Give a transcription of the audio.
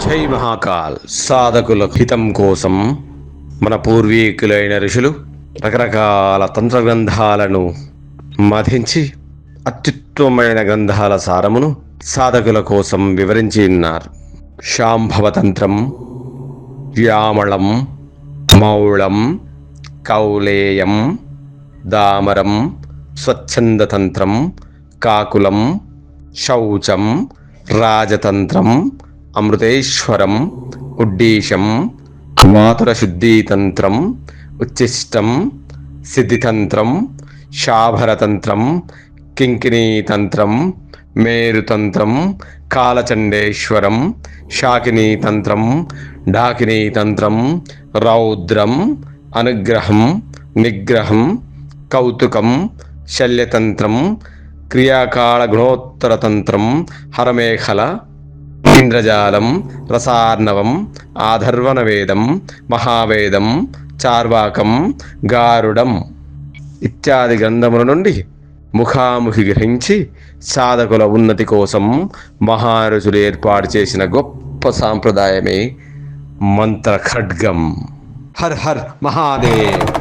జై మహాకాల్. సాధకుల హితం కోసం మన పూర్వీకులైన ఋషులు రకరకాల తంత్ర గ్రంథాలను మధించి అత్యుత్తమమైన గ్రంథాల సారమును సాధకుల కోసం వివరించి ఉన్నారు. శాంభవతంత్రం, వ్యామళం, మౌళం, కౌలేయం, దామరం, స్వచ్ఛందతంత్రం, కాకులం, శౌచం, రాజతంత్రం, అమృతేశ్వరం, ఉడ్డీషం, మాతురశుద్ధీతంత్రం, ఉచ్చిష్టం, సిద్ధితంత్రం, శాభరతంత్రం, కింకిణీతంత్రం, మేరుతంత్రం, కాలచండేశ్వరం, శాకినీతంత్రం, డాకినీతంత్రం, రౌద్రం, అనుగ్రహం, నిగ్రహం, కౌతుకం, శల్యతంత్రం, క్రియాకాళ గుణోత్తరతంత్రం, హరమేఖల, ఇంద్రజాలం, రసార్ణవం, ఆధర్వణవేదం, మహావేదం, చార్వాకం, గారుడం ఇత్యాది గ్రంథముల నుండి ముఖాముఖి గ్రహించి సాధకుల ఉన్నతి కోసం మహారుషులు ఏర్పాటు చేసిన గొప్ప సాంప్రదాయమే మంత్ర ఖడ్గం. Her her Mahadev.